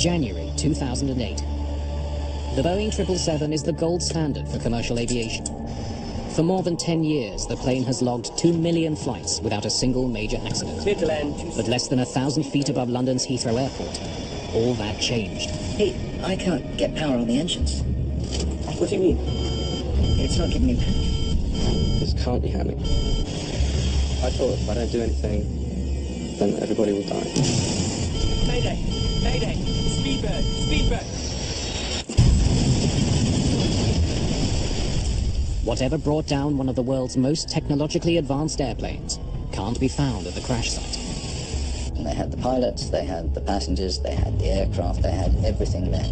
January 2008. The Boeing 777 is the gold standard for commercial aviation. For more than 10 years, the plane has logged 2 million flights without a single major accident. Clear to land. But less than 1,000 feet above London's Heathrow Airport, all that changed. Hey, I can't get power on the engines. What do you mean? It's not giving me power. This can't be happening. I thought if I don't do anything, then everybody will die. Mayday! Mayday! Speedbird! Speedbird! Whatever brought down one of the world's most technologically advanced airplanes can't be found at the crash site. And they had the pilots, they had the passengers, they had the aircraft, they had everything there.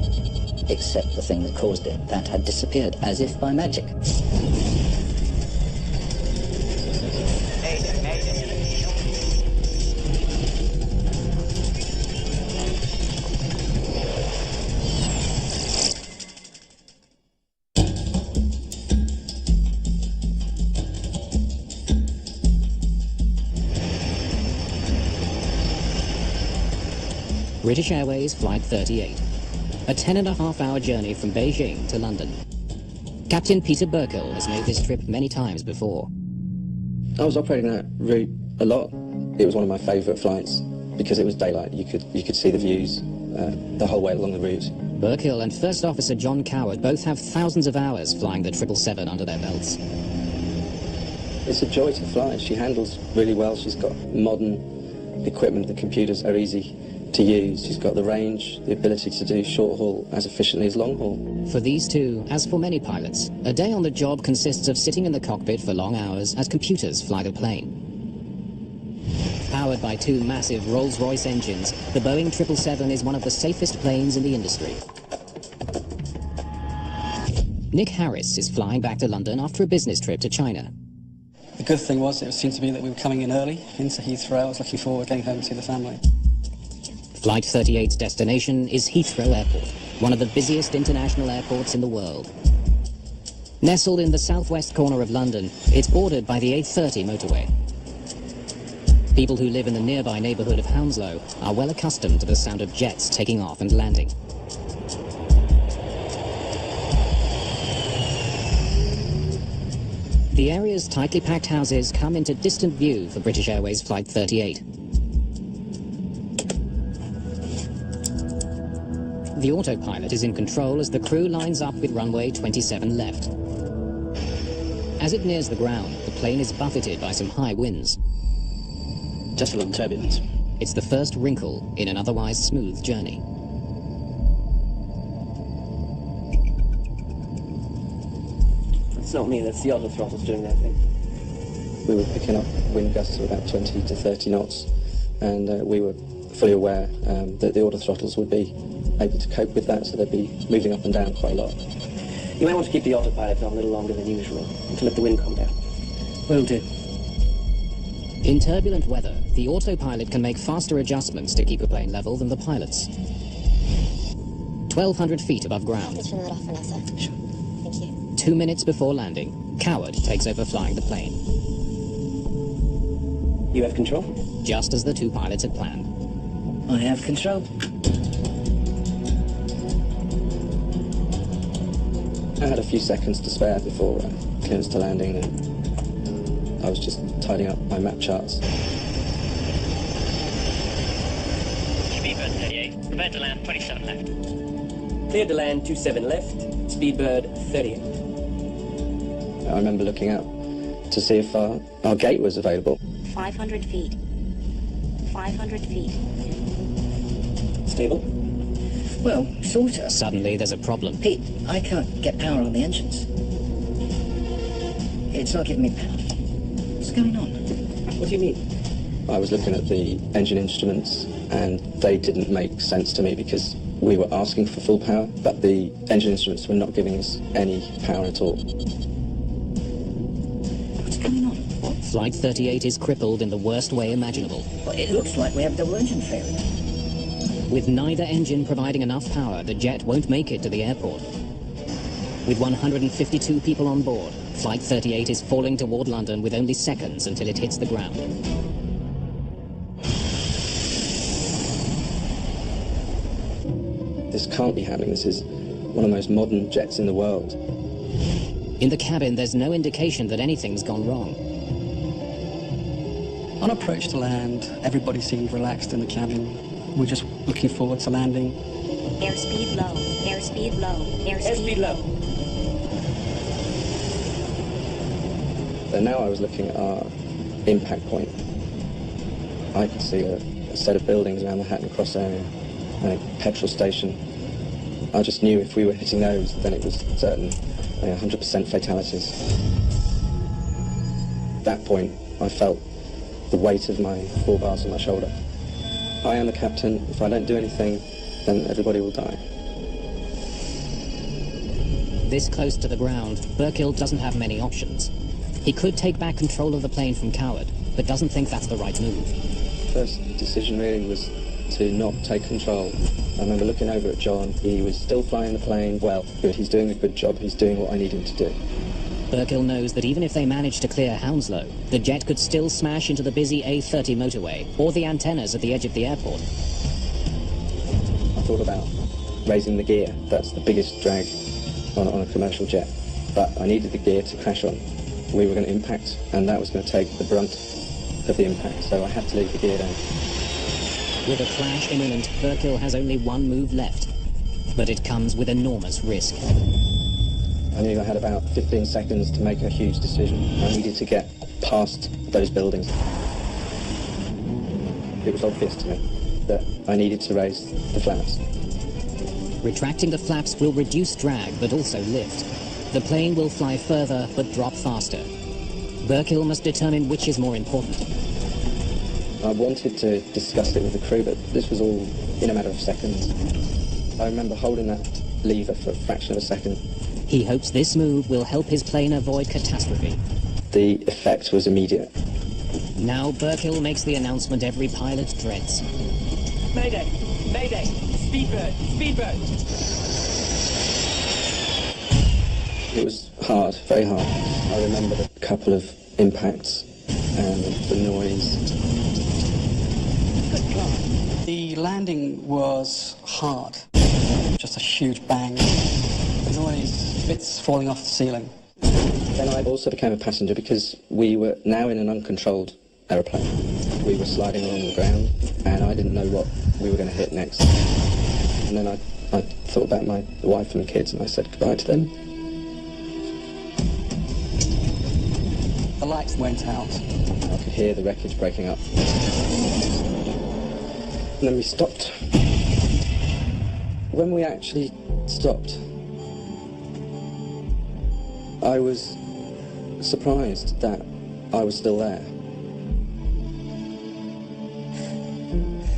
Except the thing that caused it. That had disappeared, as if by magic. Mayday! Mayday! British Airways Flight 38. A 10.5-hour journey from Beijing to London. Captain Peter Burkill has made this trip many times before. I was operating that route a lot. It was one of my favourite flights because it was daylight. You could see the views the whole way along the route. Burkill and First Officer John Coward both have thousands of hours flying the 777 under their belts. It's a joy to fly. She handles really well. She's got modern equipment. The computers are easy to use. She's got the range, the ability to do short haul as efficiently as long haul. For these two, as for many pilots, a day on the job consists of sitting in the cockpit for long hours as computers fly the plane. Powered by two massive Rolls-Royce engines, the Boeing 777 is one of the safest planes in the industry. Nick Harris is flying back to London after a business trip to China. The good thing was it seemed to be that we were coming in early into Heathrow. I was looking forward to getting home to see the family. Flight 38's destination is Heathrow Airport, one of the busiest international airports in the world. Nestled in the southwest corner of London, it's bordered by the A30 motorway. People who live in the nearby neighbourhood of Hounslow are well accustomed to the sound of jets taking off and landing. The area's tightly packed houses come into distant view for British Airways Flight 38. The autopilot is in control as the crew lines up with runway 27 left. As it nears the ground, the plane is buffeted by some high winds. Just a little turbulence. It's the first wrinkle in an otherwise smooth journey. It's not me, that's the other throttles doing their thing. We were picking up wind gusts of about 20 to 30 knots, and we were fully aware that the auto throttles would be able to cope with that, so they'd be moving up and down quite a lot. You may want to keep the autopilot on a little longer than usual, to let the wind calm down. Will do. In turbulent weather, the autopilot can make faster adjustments to keep the plane level than the pilots. 1,200 feet above ground. Just turn that off, Vanessa. Sure. Thank you. 2 minutes before landing, Coward takes over flying the plane, You have control? just as the two pilots had planned. I have control. I had a few seconds to spare before clearance to landing, and I was just tidying up my map charts. Speedbird 38, prepare to land 27 left. Clear to land 27 left, Speedbird 38. I remember looking out to see if our gate was available. 500 feet. 500 feet. Stable? Well, sort of. Suddenly, there's a problem. Pete, I can't get power on the engines. It's not giving me power. What's going on? What do you mean? I was looking at the engine instruments, and they didn't make sense to me because we were asking for full power, but the engine instruments were not giving us any power at all. What's going on? Flight 38 is crippled in the worst way imaginable. Well, it looks like we have double engine failure. With neither engine providing enough power, the jet won't make it to the airport. With 152 people on board, Flight 38 is falling toward London with only seconds until it hits the ground. this can't be happening. This is one of the most modern jets in the world. In the cabin, there's no indication that anything's gone wrong. On approach to land, everybody seemed relaxed in the cabin. We're just looking forward to landing. Airspeed low. Airspeed low. Airspeed low. And now I was looking at our impact point. I could see a set of buildings around the Hatton Cross area and a petrol station. I just knew if we were hitting those, then it was certain 100% fatalities. At that point, I felt the weight of my 4 bars on my shoulder. I am the captain. If I don't do anything, then everybody will die. This close to the ground, Burkill doesn't have many options. He could take back control of the plane from Coward, but doesn't think that's the right move. First decision really was to not take control. I remember looking over at John. He was still flying the plane well. Good. He's doing a good job. He's doing what I need him to do. Burkill knows that even if they manage to clear Hounslow, the jet could still smash into the busy A30 motorway or the antennas at the edge of the airport. I thought about raising the gear. That's the biggest drag on a commercial jet. But I needed the gear to crash on. We were going to impact, and that was going to take the brunt of the impact, so I had to leave the gear down. With a crash imminent, Burkill has only one move left, but it comes with enormous risk. I knew I had about 15 seconds to make a huge decision. I needed to get past those buildings. It was obvious to me that I needed to raise the flaps. Retracting the flaps will reduce drag, but also lift. The plane will fly further, but drop faster. Burkill must determine which is more important. I wanted to discuss it with the crew, but this was all in a matter of seconds. I remember holding that lever for a fraction of a second. He hopes this move will help his plane avoid catastrophe. The effect was immediate. Now Burkill makes the announcement every pilot dreads. Mayday! Mayday! Speedbird! Speedbird! It was hard, very hard. I remember a couple of impacts and the noise. The landing was hard. Just a huge bang. The noise, bits falling off the ceiling. Then I also became a passenger because we were now in an uncontrolled aeroplane. We were sliding along the ground and I didn't know what we were going to hit next. And then I thought about my wife and kids and I said goodbye to them. The lights went out. I could hear the wreckage breaking up. And then we stopped. When we actually stopped, I was surprised that I was still there.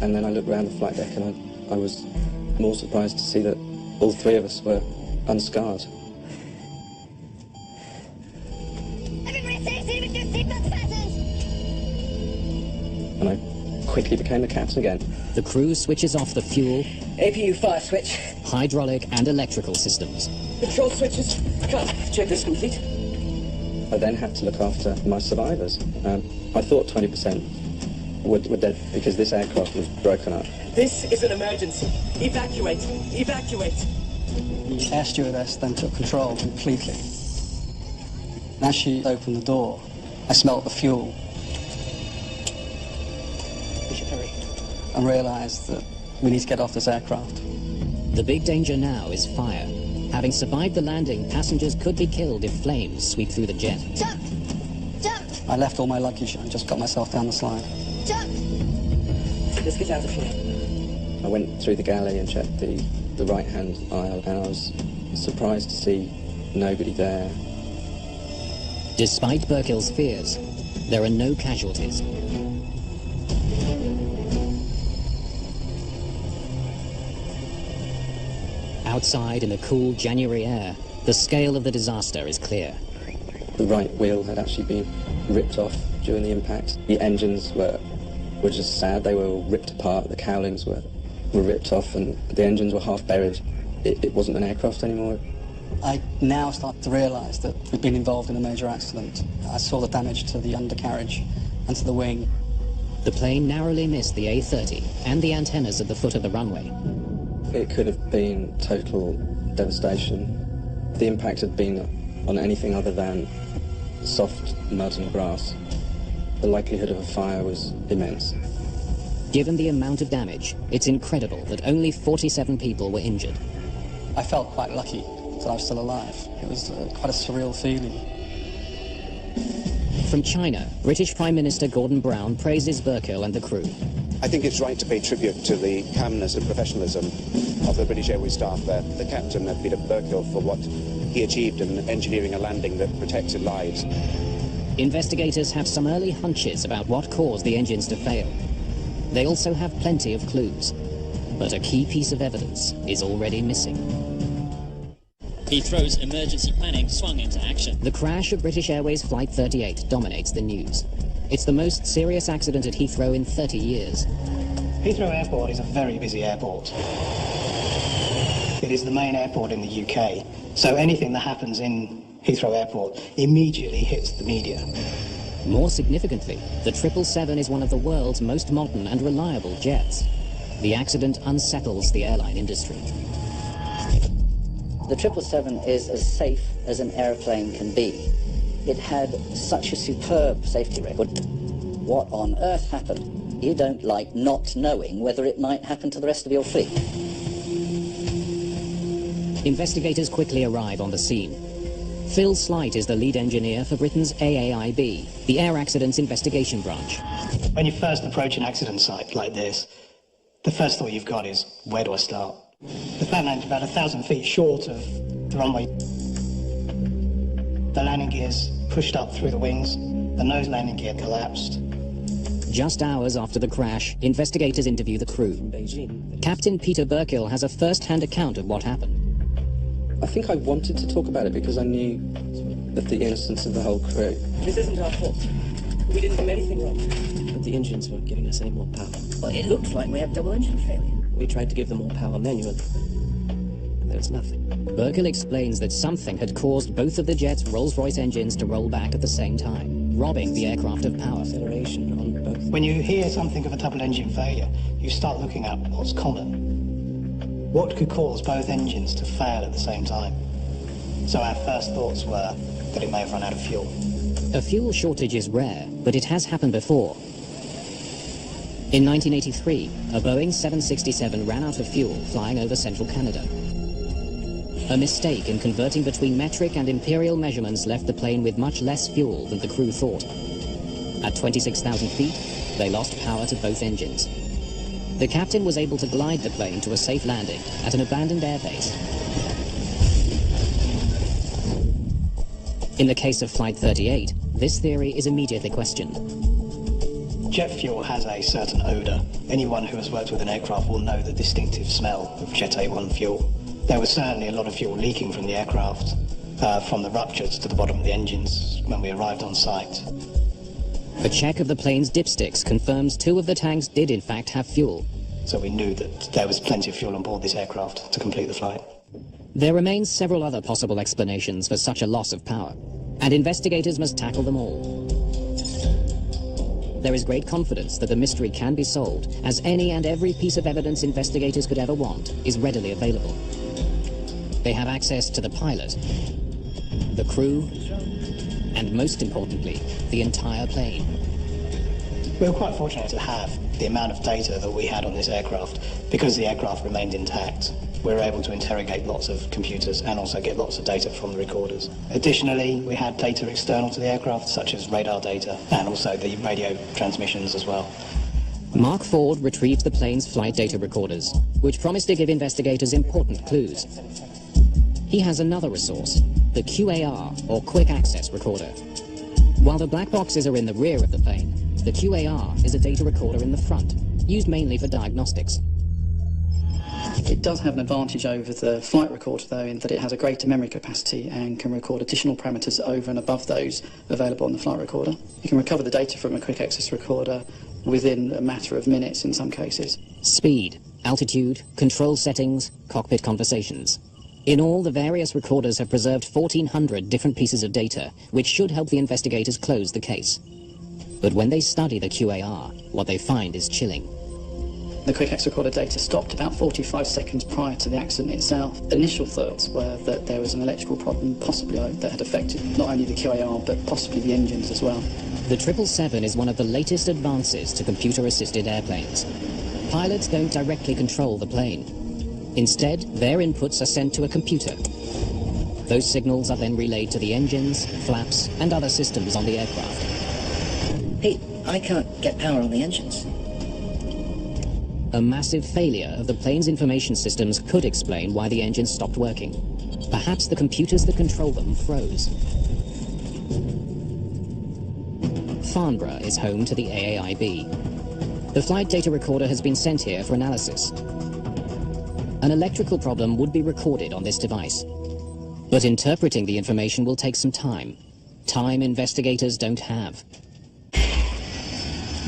And then I looked around the flight deck and I was more surprised to see that all 3 of us were unscarred. And I quickly became the captain again. The crew switches off the fuel, APU fire switch. hydraulic and electrical systems. Control switches. Cut. Checklist complete. I then had to look after my survivors. I thought 20% were dead because this aircraft was broken up. This is an emergency. Evacuate. Evacuate. The air stewardess then took control completely. And as she opened the door, I smelt the fuel We should hurry. and realised that we need to get off this aircraft. The big danger now is fire. Having survived the landing, passengers could be killed if flames sweep through the jet. Jump! Jump! I left all my luggage and just got myself down the slide. Jump! Let's get out of here. I went through the galley and checked the right-hand aisle and I was surprised to see nobody there. Despite Burkill's fears, there are no casualties. Outside in the cool January air, the scale of the disaster is clear. The right wheel had actually been ripped off during the impact. The engines were just sad. They were all ripped apart. The cowlings were ripped off and the engines were half buried. It wasn't an aircraft anymore. I now start to realise that we've been involved in a major accident. I saw the damage to the undercarriage and to the wing. The plane narrowly missed the A30 and the antennas at the foot of the runway. it could have been total devastation. The impact had been on anything other than soft mud and grass. The likelihood of a fire was immense. Given the amount of damage, it's incredible that only 47 people were injured. I felt quite lucky that I was still alive. It was quite a surreal feeling. From China, British Prime Minister Gordon Brown praises Burkill and the crew. I think it's right to pay tribute to the calmness and professionalism of the British Airways staff there. The captain, Peter Burkill, for what he achieved in engineering a landing that protected lives. Investigators have some early hunches about what caused the engines to fail. They also have plenty of clues, but a key piece of evidence is already missing. Heathrow's emergency planning swung into action. The crash of British Airways Flight 38 dominates the news. It's the most serious accident at Heathrow in 30 years. Heathrow Airport is a very busy airport. It is the main airport in the UK, so anything that happens in Heathrow Airport immediately hits the media. More significantly, the 777 is one of the world's most modern and reliable jets. The accident unsettles the airline industry. The 777 is as safe as an aeroplane can be. It had such a superb safety record. What on earth happened? You don't like not knowing whether it might happen to the rest of your fleet. Investigators quickly arrive on the scene. Phil Slight is the lead engineer for Britain's AAIB, the Air Accidents Investigation Branch. When you first approach an accident site like this, the first thought you've got is, where do I start? The flatland is about 1,000 feet short of the runway. The landing gears pushed up through the wings. The nose landing gear collapsed. Just hours after the crash, investigators interview the crew. Captain Peter Burkill has a first-hand account of what happened. I think I wanted to talk about it because I knew of the innocence of the whole crew. This isn't our fault. We didn't do anything wrong. But the engines weren't giving us any more power. Well, it looks like we have double engine failure. We tried to give them more power manually. There's nothing. Burkill explains that something had caused both of the jet's Rolls-Royce engines to roll back at the same time, robbing the aircraft of power. Acceleration on both. When you hear something of a double engine failure, you start looking at what's common. What could cause both engines to fail at the same time? So our first thoughts were that it may have run out of fuel. A fuel shortage is rare, but it has happened before. In 1983, a Boeing 767 ran out of fuel flying over central Canada. A mistake in converting between metric and imperial measurements left the plane with much less fuel than the crew thought. At 26,000 feet, they lost power to both engines. The captain was able to glide the plane to a safe landing at an abandoned airbase. In the case of Flight 38, this theory is immediately questioned. Jet fuel has a certain odour. Anyone who has worked with an aircraft will know the distinctive smell of Jet A1 fuel. There was certainly a lot of fuel leaking from the aircraft, from the ruptures to the bottom of the engines when we arrived on site. A check of the plane's dipsticks confirms 2 of the tanks did in fact have fuel. So we knew that there was plenty of fuel on board this aircraft to complete the flight. There remain several other possible explanations for such a loss of power, and investigators must tackle them all. There is great confidence that the mystery can be solved, as any and every piece of evidence investigators could ever want is readily available. They have access to the pilot, the crew, and most importantly, the entire plane. We were quite fortunate to have the amount of data that we had on this aircraft. Because the aircraft remained intact, we were able to interrogate lots of computers and also get lots of data from the recorders. Additionally, we had data external to the aircraft, such as radar data, and also the radio transmissions as well. Mark Ford retrieved the plane's flight data recorders, which promised to give investigators important clues. He has another resource, the QAR, or Quick Access Recorder. While the black boxes are in the rear of the plane, the QAR is a data recorder in the front, used mainly for diagnostics. It does have an advantage over the flight recorder, though, in that it has a greater memory capacity and can record additional parameters over and above those available on the flight recorder. You can recover the data from a quick access recorder within a matter of minutes in some cases. Speed, altitude, control settings, cockpit conversations. In all, the various recorders have preserved 1,400 different pieces of data, which should help the investigators close the case. But when they study the QAR, what they find is chilling. The quick X recorder data stopped about 45 seconds prior to the accident itself. Initial thoughts were that there was an electrical problem, possibly that had affected not only the QAR, but possibly the engines as well. The 777 is one of the latest advances to computer-assisted airplanes. Pilots don't directly control the plane. Instead, their inputs are sent to a computer. Those signals are then relayed to the engines, flaps, and other systems on the aircraft. Pete, I can't get power on the engines. A massive failure of the plane's information systems could explain why the engines stopped working. Perhaps the computers that control them froze. Farnborough is home to the AAIB. The flight data recorder has been sent here for analysis. An electrical problem would be recorded on this device. But interpreting the information will take some time. Time investigators don't have.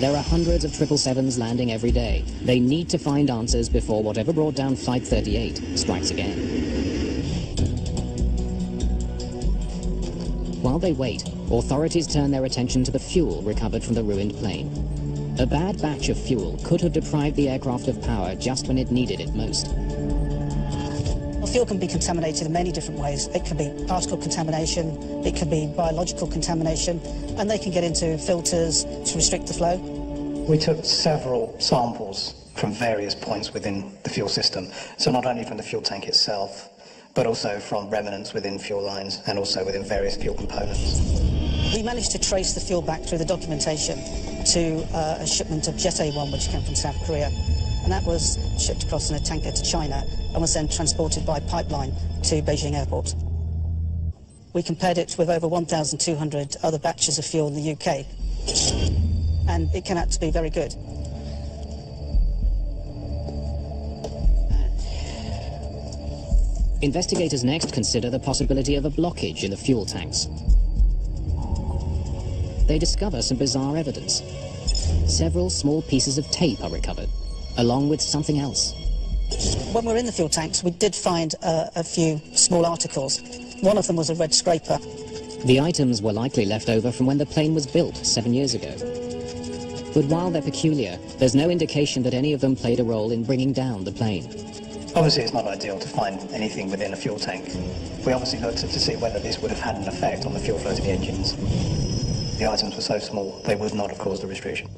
There are hundreds of 777s landing every day. They need to find answers before whatever brought down Flight 38 strikes again. While they wait, authorities turn their attention to the fuel recovered from the ruined plane. A bad batch of fuel could have deprived the aircraft of power just when it needed it most. Well, fuel can be contaminated in many different ways. It can be particle contamination, it can be biological contamination, and they can get into filters to restrict the flow. We took several samples from various points within the fuel system, so not only from the fuel tank itself, but also from remnants within fuel lines and also within various fuel components. We managed to trace the fuel back through the documentation to a shipment of Jet A1, which came from South Korea, and that was shipped across in a tanker to China and was then transported by pipeline to Beijing Airport. We compared it with over 1,200 other batches of fuel in the UK, and it came out to be very good. Investigators next consider the possibility of a blockage in the fuel tanks. They discover some bizarre evidence. Several small pieces of tape are recovered, along with something else. When we were in the fuel tanks, we did find a few small articles. One of them was a red scraper. The items were likely left over from when the plane was built 7 years ago. But while they're peculiar, there's no indication that any of them played a role in bringing down the plane. Obviously, it's not ideal to find anything within a fuel tank. We obviously looked to see whether this would have had an effect on the fuel flow to the engines. The items were so small, they would not have caused a restriction.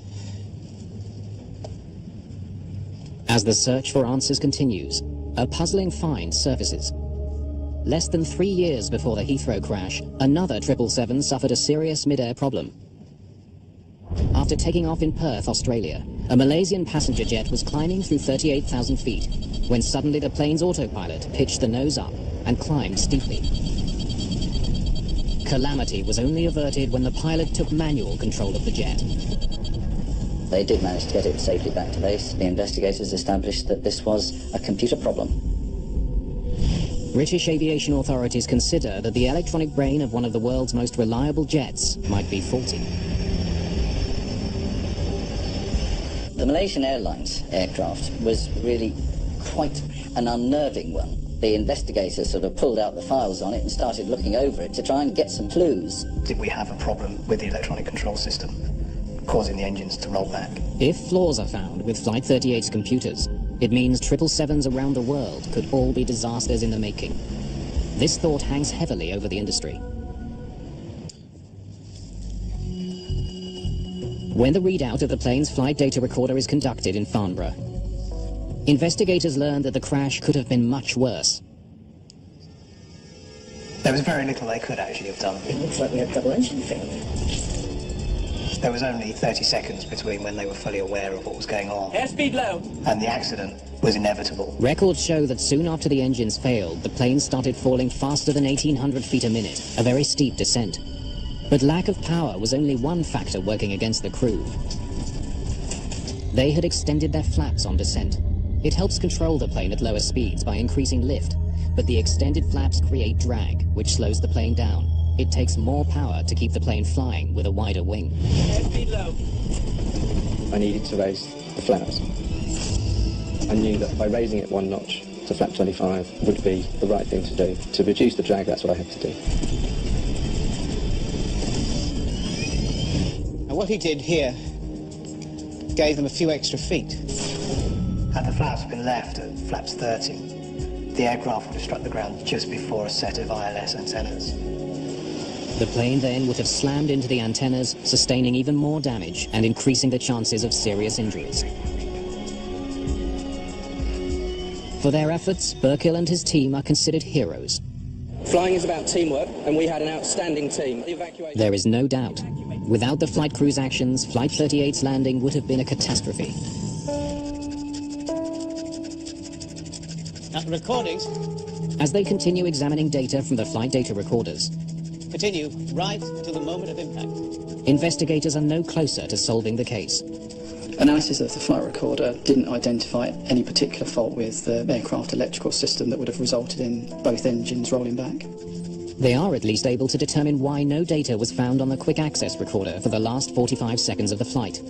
As the search for answers continues, a puzzling find surfaces. Less than 3 years before the Heathrow crash, another 777 suffered a serious mid-air problem. After taking off in Perth, Australia, a Malaysian passenger jet was climbing through 38,000 feet, when suddenly the plane's autopilot pitched the nose up and climbed steeply. Calamity was only averted when the pilot took manual control of the jet. They did manage to get it safely back to base. The investigators established that this was a computer problem. British aviation authorities consider that the electronic brain of one of the world's most reliable jets might be faulty. The Malaysian Airlines aircraft was really quite an unnerving one. The investigators sort of pulled out the files on it and started looking over it to try and get some clues. Did we have a problem with the electronic control system, causing the engines to roll back? If flaws are found with Flight 38's computers, it means 777s around the world could all be disasters in the making. This thought hangs heavily over the industry. When the readout of the plane's flight data recorder is conducted in Farnborough, investigators learn that the crash could have been much worse. There was very little they could actually have done. It looks like we have double engine failure. There was only 30 seconds between when they were fully aware of what was going on. Airspeed low. And the accident was inevitable. Records show that soon after the engines failed, the plane started falling faster than 1,800 feet a minute, a very steep descent. But lack of power was only one factor working against the crew. They had extended their flaps on descent. It helps control the plane at lower speeds by increasing lift, but the extended flaps create drag, which slows the plane down. It takes more power to keep the plane flying with a wider wing. Airspeed low. I needed to raise the flaps. I knew that by raising it 1 notch to flap 25 would be the right thing to do. To reduce the drag, that's what I had to do. And what he did here gave them a few extra feet. Had the flaps been left at flaps 30, the aircraft would have struck the ground just before a set of ILS antennas. The plane then would have slammed into the antennas, sustaining even more damage and increasing the chances of serious injuries. For their efforts, Burkill and his team are considered heroes. Flying is about teamwork, and we had an outstanding team. The evacuation... There is no doubt. Without the flight crew's actions, Flight 38's landing would have been a catastrophe. Recordings. As they continue examining data from the flight data recorders, Continue right to the moment of impact. investigators are no closer to solving the case. Analysis of the flight recorder didn't identify any particular fault with the aircraft electrical system that would have resulted in both engines rolling back. They are at least able to determine why no data was found on the quick access recorder for the last 45 seconds of the flight.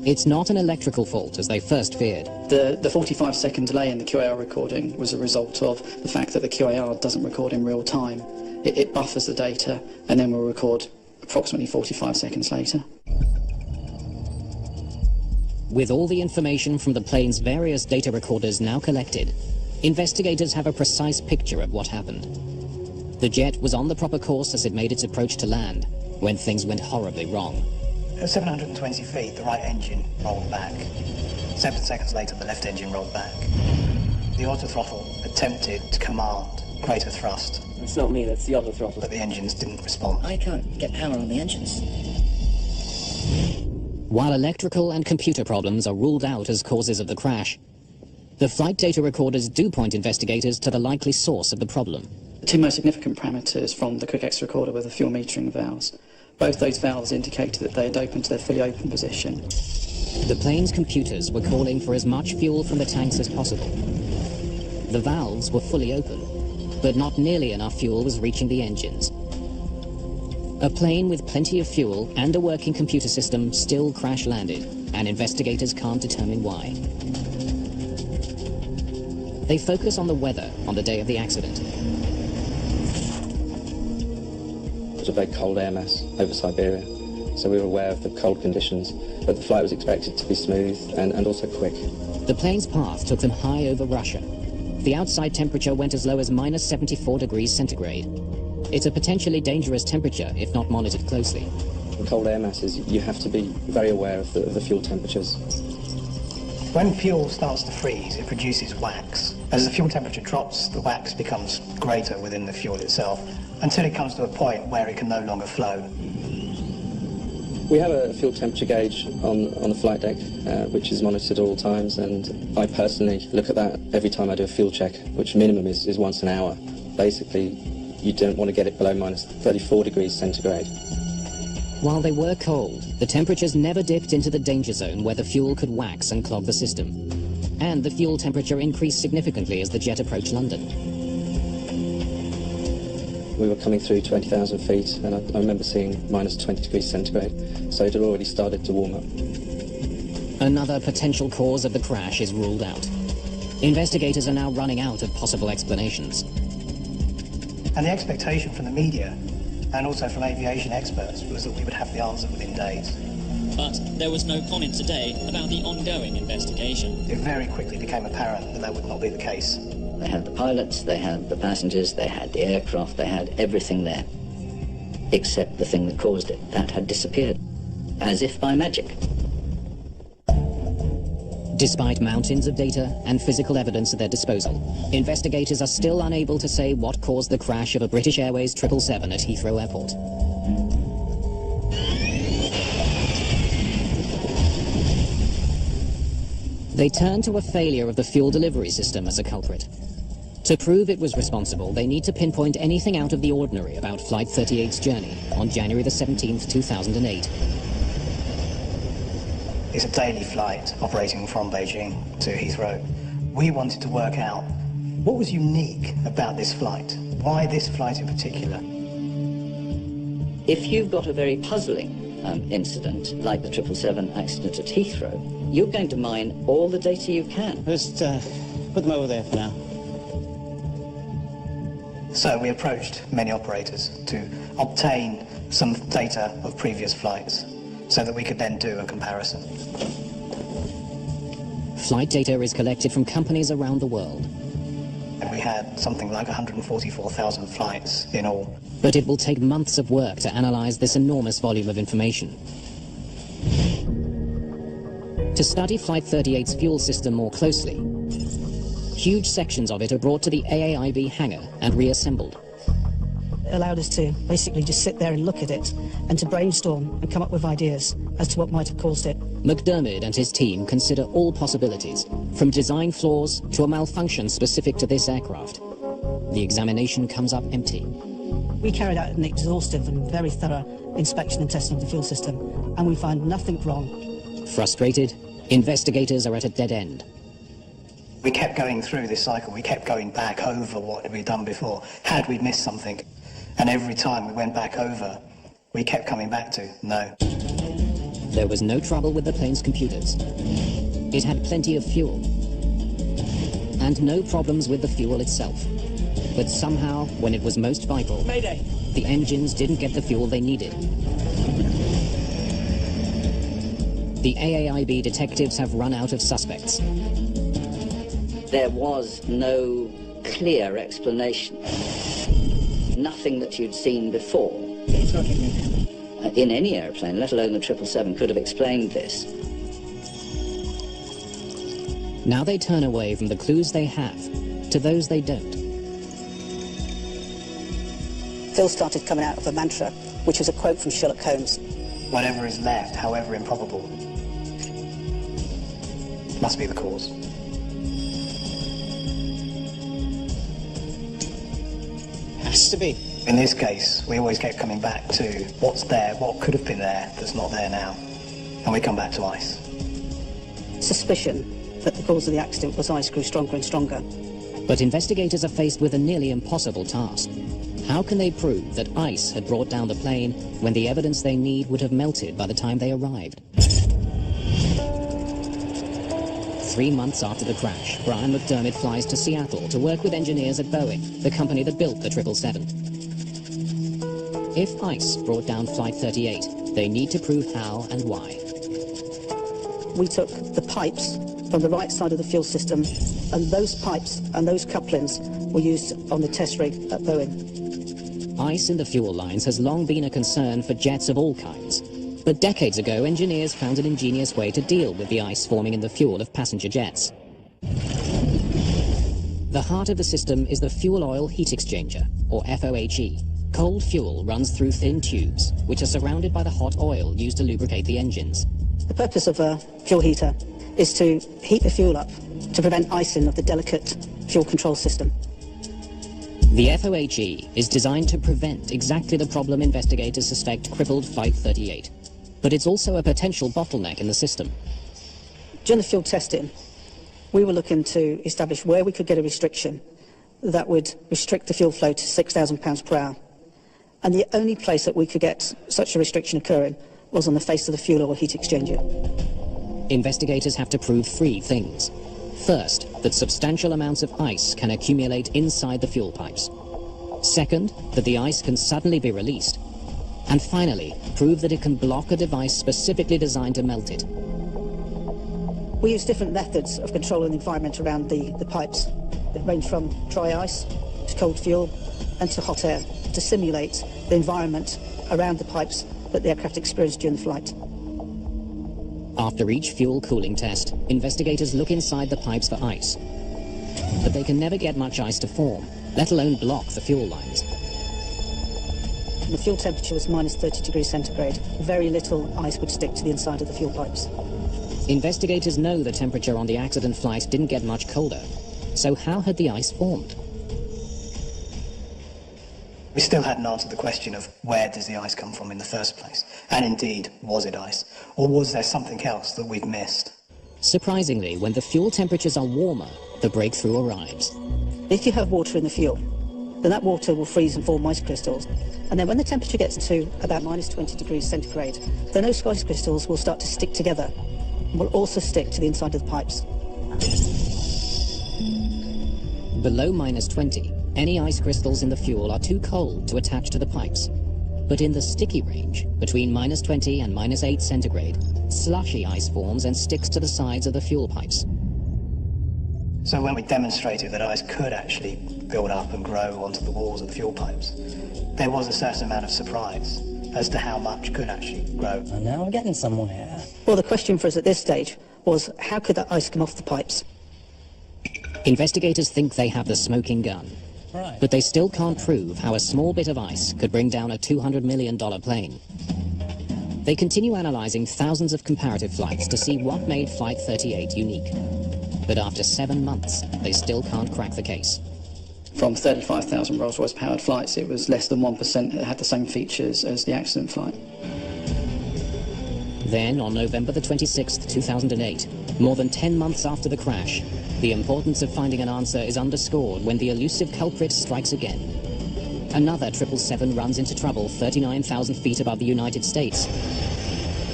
It's not an electrical fault, as they first feared. The 45-second delay in the QAR recording was a result of the fact that the QAR doesn't record in real time. It buffers the data and then will record approximately 45 seconds later. With all the information from the plane's various data recorders now collected, investigators have a precise picture of what happened. The jet was on the proper course as it made its approach to land, when things went horribly wrong. At 720 feet, the right engine rolled back. 7 seconds later, the left engine rolled back. The autothrottle attempted to command greater thrust. It's not me, that's the autothrottle. But the engines didn't respond. I can't get power on the engines. While electrical and computer problems are ruled out as causes of the crash, the flight data recorders do point investigators to the likely source of the problem. The two most significant parameters from the quick access recorder were the fuel metering valves. Both those valves indicated that they had opened to their fully open position. The plane's computers were calling for as much fuel from the tanks as possible. The valves were fully open, but not nearly enough fuel was reaching the engines. A plane with plenty of fuel and a working computer system still crash-landed, and investigators can't determine why. They focus on the weather on the day of the accident. It was a very cold air mass over Siberia, so we were aware of the cold conditions, but the flight was expected to be smooth and also quick. The plane's path took them high over Russia. The outside temperature went as low as minus 74 degrees centigrade. It's a potentially dangerous temperature if not monitored closely. In cold air masses, you have to be very aware of the fuel temperatures. When fuel starts to freeze, it produces wax. As the fuel temperature drops, the wax becomes greater within the fuel itself, until it comes to a point where it can no longer flow. We have a fuel temperature gauge on the flight deck, which is monitored at all times, and I personally look at that every time I do a fuel check, which minimum is once an hour. Basically, you don't want to get it below minus 34 degrees centigrade. While they were cold, the temperatures never dipped into the danger zone where the fuel could wax and clog the system. And the fuel temperature increased significantly as the jet approached London. We were coming through 20,000 feet, and I remember seeing minus 20 degrees centigrade, so it had already started to warm up. Another potential cause of the crash is ruled out. Investigators are now running out of possible explanations. And the expectation from the media, and also from aviation experts, was that we would have the answer within days. But there was no comment today about the ongoing investigation. It very quickly became apparent that that would not be the case. They had the pilots, they had the passengers, they had the aircraft, they had everything there, except the thing that caused it. That had disappeared, as if by magic. Despite mountains of data and physical evidence at their disposal, investigators are still unable to say what caused the crash of a British Airways 777 at Heathrow Airport. They turn to a failure of the fuel delivery system as a culprit. To prove it was responsible, they need to pinpoint anything out of the ordinary about Flight 38's journey on January the 17th, 2008. It's a daily flight operating from Beijing to Heathrow. We wanted to work out what was unique about this flight. Why this flight in particular? If you've got a very puzzling incident, like the 777 accident at Heathrow, you're going to mine all the data you can. Just put them over there for now. So we approached many operators to obtain some data of previous flights so that we could then do a comparison. Flight data is collected from companies around the world. And we had something like 144,000 flights in all. But it will take months of work to analyze this enormous volume of information. To study Flight 38's fuel system more closely, huge sections of it are brought to the AAIB hangar and reassembled. It allowed us to basically just sit there and look at it and to brainstorm and come up with ideas as to what might have caused it. McDermott and his team consider all possibilities, from design flaws to a malfunction specific to this aircraft. The examination comes up empty. We carried out an exhaustive and very thorough inspection and testing of the fuel system, and we found nothing wrong. Frustrated, investigators are at a dead end. We kept going through this cycle. We kept going back over what we'd done before. Had we missed something? And every time we went back over, we kept coming back to no. There was no trouble with the plane's computers. It had plenty of fuel. And no problems with the fuel itself. But somehow, when it was most vital, Mayday! The engines didn't get the fuel they needed. The AAIB detectives have run out of suspects. There was no clear explanation. Nothing that you'd seen before. In any airplane, let alone the 777, could have explained this. Now they turn away from the clues they have to those they don't. Phil started coming out of a mantra, which was a quote from Sherlock Holmes. Whatever is left, however improbable, must be the cause. Has to be. In this case, we always kept coming back to what's there, what could have been there that's not there now. And we come back to ice. Suspicion that the cause of the accident was ice grew stronger and stronger. But investigators are faced with a nearly impossible task. How can they prove that ice had brought down the plane when the evidence they need would have melted by the time they arrived? 3 months after the crash, Brian McDermott flies to Seattle to work with engineers at Boeing, the company that built the 777. If ice brought down Flight 38, they need to prove how and why. We took the pipes from the right side of the fuel system, and those pipes and those couplings were used on the test rig at Boeing. Ice in the fuel lines has long been a concern for jets of all kinds. But decades ago, engineers found an ingenious way to deal with the ice forming in the fuel of passenger jets. The heart of the system is the fuel oil heat exchanger, or FOHE. Cold fuel runs through thin tubes, which are surrounded by the hot oil used to lubricate the engines. The purpose of a fuel heater is to heat the fuel up to prevent icing of the delicate fuel control system. The FOHE is designed to prevent exactly the problem investigators suspect crippled Flight 38. But it's also a potential bottleneck in the system. During the fuel testing, we were looking to establish where we could get a restriction that would restrict the fuel flow to 6,000 pounds per hour. And the only place that we could get such a restriction occurring was on the face of the fuel oil heat exchanger. Investigators have to prove 3 things. First, that substantial amounts of ice can accumulate inside the fuel pipes. Second, that the ice can suddenly be released. And finally, prove that it can block a device specifically designed to melt it. We use different methods of controlling the environment around the pipes that range from dry ice to cold fuel and to hot air to simulate the environment around the pipes that the aircraft experienced during the flight. After each fuel cooling test, investigators look inside the pipes for ice. But they can never get much ice to form, let alone block the fuel lines. The fuel temperature was minus 30 degrees centigrade. Very little ice would stick to the inside of the fuel pipes. Investigators know the temperature on the accident flight didn't get much colder. So how had the ice formed? We still hadn't answered the question of where does the ice come from in the first place? And indeed, was it ice? Or was there something else that we'd missed? Surprisingly, when the fuel temperatures are warmer, the breakthrough arrives. If you have water in the fuel, then that water will freeze and form ice crystals. And then when the temperature gets to about minus 20 degrees centigrade, then those ice crystals will start to stick together and will also stick to the inside of the pipes. Below minus 20, any ice crystals in the fuel are too cold to attach to the pipes. But in the sticky range, between minus 20 and minus 8 centigrade, slushy ice forms and sticks to the sides of the fuel pipes. So when we demonstrated that ice could actually build up and grow onto the walls of the fuel pipes, there was a certain amount of surprise as to how much could actually grow. And now we're getting somewhere. Well, the question for us at this stage was, how could that ice come off the pipes? Investigators think they have the smoking gun. Right. But they still can't prove how a small bit of ice could bring down a $200 million plane. They continue analysing thousands of comparative flights to see what made Flight 38 unique. But after 7 months, they still can't crack the case. From 35,000 Rolls-Royce powered flights, it was less than 1% that had the same features as the accident flight. Then, on November the 26th, 2008, more than 10 months after the crash, the importance of finding an answer is underscored when the elusive culprit strikes again. Another 777 runs into trouble 39,000 feet above the United States,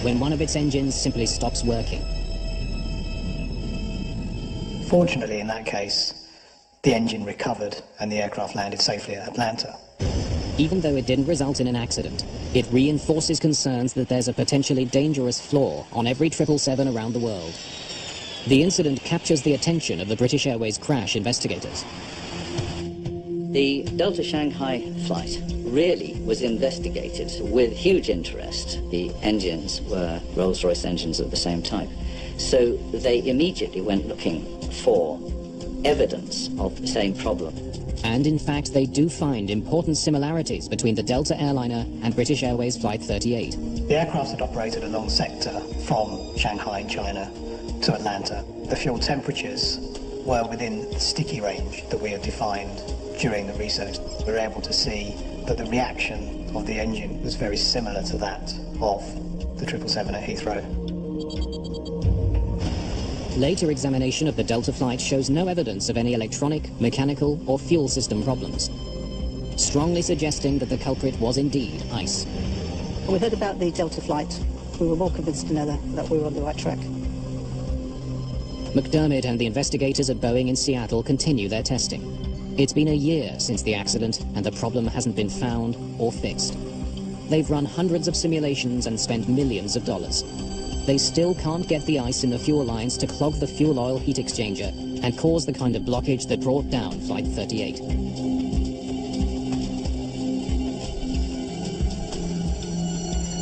when one of its engines simply stops working. Fortunately, in that case, the engine recovered and the aircraft landed safely at Atlanta. Even though it didn't result in an accident, it reinforces concerns that there's a potentially dangerous flaw on every 777 around the world. The incident captures the attention of the British Airways crash investigators. The Delta Shanghai flight really was investigated with huge interest. The engines were Rolls-Royce engines of the same type. So they immediately went looking for evidence of the same problem. And in fact, they do find important similarities between the Delta airliner and British Airways Flight 38. The aircraft had operated a long sector from Shanghai in China to Atlanta. The fuel temperatures were within the sticky range that we had defined during the research. We were able to see that the reaction of the engine was very similar to that of the 777 at Heathrow. Later examination of the Delta flight shows no evidence of any electronic, mechanical, or fuel system problems, strongly suggesting that the culprit was indeed ice. When we heard about the Delta flight, we were more convinced than ever that we were on the right track. McDermott and the investigators at Boeing in Seattle continue their testing. It's been a year since the accident, and the problem hasn't been found or fixed. They've run hundreds of simulations and spent millions of dollars. They still can't get the ice in the fuel lines to clog the fuel oil heat exchanger and cause the kind of blockage that brought down Flight 38.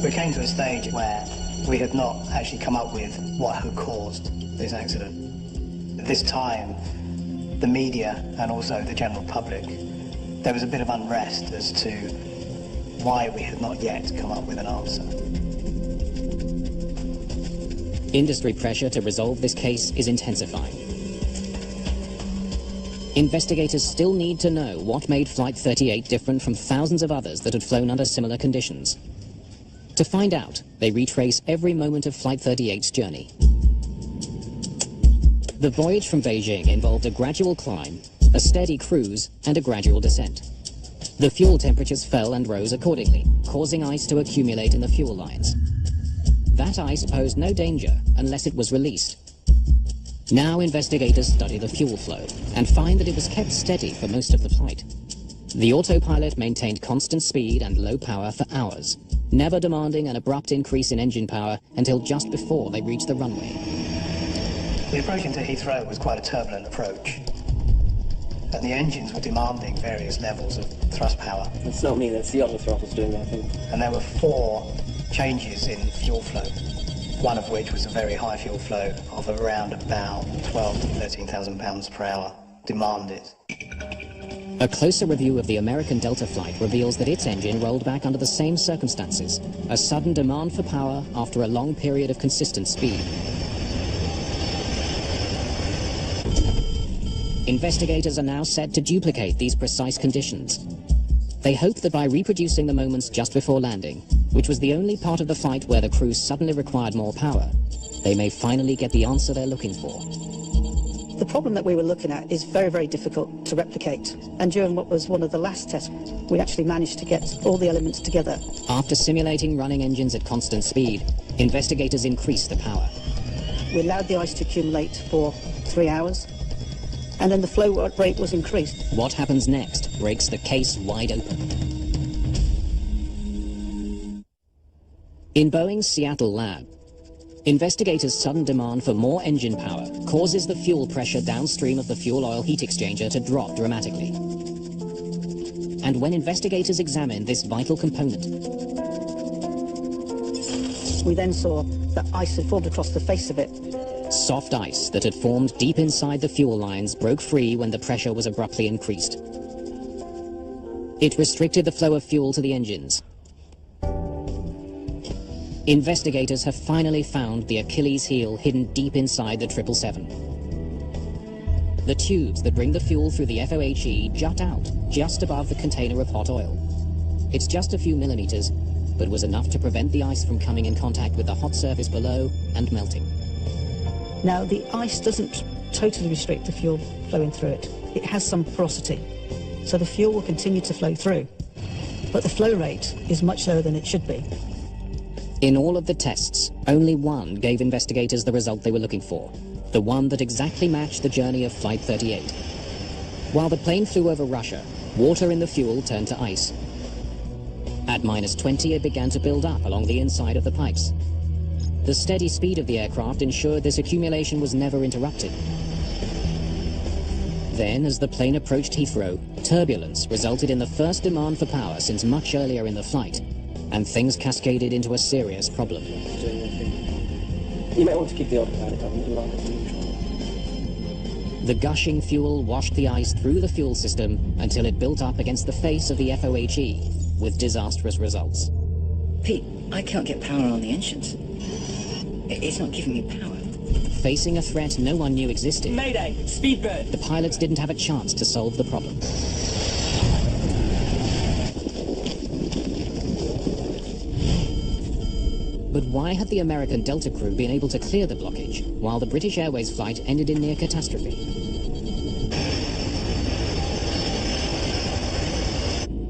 We came to a stage where we had not actually come up with what had caused this accident. At this time, the media and also the general public, there was a bit of unrest as to why we had not yet come up with an answer. Industry pressure to resolve this case is intensifying. Investigators still need to know what made Flight 38 different from thousands of others that had flown under similar conditions. To find out, they retrace every moment of Flight 38's journey. The voyage from Beijing involved a gradual climb, a steady cruise, and a gradual descent. The fuel temperatures fell and rose accordingly, causing ice to accumulate in the fuel lines. That ice posed no danger unless it was released. Now investigators study the fuel flow and find that it was kept steady for most of the flight. The autopilot maintained constant speed and low power for hours, never demanding an abrupt increase in engine power until just before they reached the runway. The approach into Heathrow was quite a turbulent approach, and the engines were demanding various levels of thrust power. It's not me, that's the other throttles doing that thing. And there were 4 changes in fuel flow, one of which was a very high fuel flow of around about 12 to 13,000 pounds per hour demanded. A closer review of the American Delta flight reveals that its engine rolled back under the same circumstances, a sudden demand for power after a long period of consistent speed. Investigators are now set to duplicate these precise conditions. They hope that by reproducing the moments just before landing, which was the only part of the flight where the crew suddenly required more power, they may finally get the answer they're looking for. The problem that we were looking at is very, very difficult to replicate. And during what was one of the last tests, we actually managed to get all the elements together. After simulating running engines at constant speed, investigators increased the power. We allowed the ice to accumulate for 3 hours, and then the flow rate was increased. What happens next breaks the case wide open. In Boeing's Seattle lab, Investigators' sudden demand for more engine power causes the fuel pressure downstream of the fuel oil heat exchanger to drop dramatically. And when investigators examined this vital component, we then saw that ice had formed across the face of it. soft ice that had formed deep inside the fuel lines broke free when the pressure was abruptly increased. It restricted the flow of fuel to the engines. Investigators have finally found the Achilles heel hidden deep inside the 777. The tubes that bring the fuel through the FOHE jut out just above the container of hot oil. It's just a few millimeters, but was enough to prevent the ice from coming in contact with the hot surface below and melting. Now, the ice doesn't totally restrict the fuel flowing through it. It has some porosity, so the fuel will continue to flow through, but the flow rate is much lower than it should be. In all of the tests, only one gave investigators the result they were looking for, the one that exactly matched the journey of Flight 38. While the plane flew over Russia, water in the fuel turned to ice. At -20, it began to build up along the inside of the pipes. The steady speed of the aircraft ensured this accumulation was never interrupted. Then, as the plane approached Heathrow, turbulence resulted in the first demand for power since much earlier in the flight, and things cascaded into a serious problem. You might want to keep the autopilot on a little longer than usual. The gushing fuel washed the ice through the fuel system until it built up against the face of the FOHE, with disastrous results. Pete, I can't get power on the engines. It's not giving me power. Facing a threat no one knew existed, Mayday! Speedbird! the pilots didn't have a chance to solve the problem. But why had the American Delta crew been able to clear the blockage, while the British Airways flight ended in near catastrophe?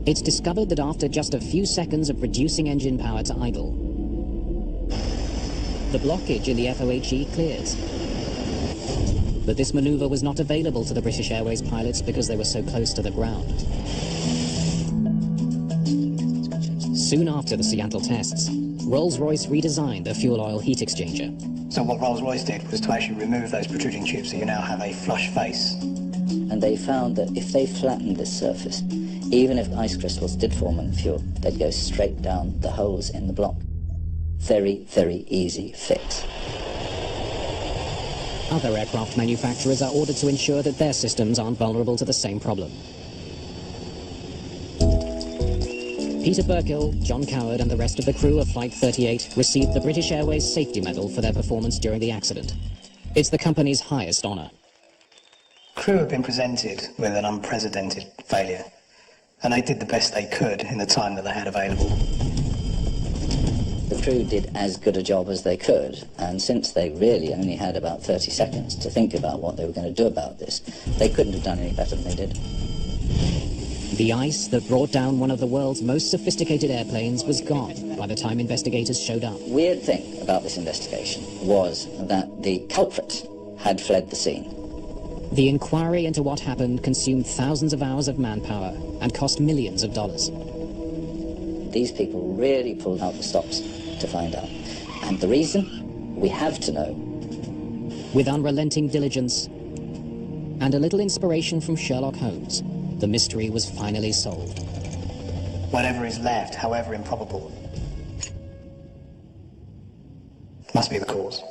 It's discovered that after just a few seconds of reducing engine power to idle, the blockage in the FOHE clears. But this maneuver was not available to the British Airways pilots because they were so close to the ground. Soon after the Seattle tests, Rolls-Royce redesigned the fuel oil heat exchanger. So what Rolls-Royce did was to actually remove those protruding tubes so you now have a flush face. And they found that if they flattened this surface, even if ice crystals did form in the fuel, they'd go straight down the holes in the block. Very, very easy fix. Other aircraft manufacturers are ordered to ensure that their systems aren't vulnerable to the same problem. Peter Burkill, John Coward and the rest of the crew of Flight 38 received the British Airways Safety Medal for their performance during the accident. It's the company's highest honour. Crew have been presented with an unprecedented failure, and they did the best they could in the time that they had available. The crew did as good a job as they could, and since they really only had about 30 seconds to think about what they were going to do about this, they couldn't have done any better than they did. The ice that brought down one of the world's most sophisticated airplanes was gone by the time investigators showed up. Weird thing about this investigation was that the culprit had fled the scene. The inquiry into what happened consumed thousands of hours of manpower and cost millions of dollars. These people really pulled out the stops to find out. And the reason? We have to know. With unrelenting diligence and a little inspiration from Sherlock Holmes, the mystery was finally solved. Whatever is left, however improbable, must be the cause.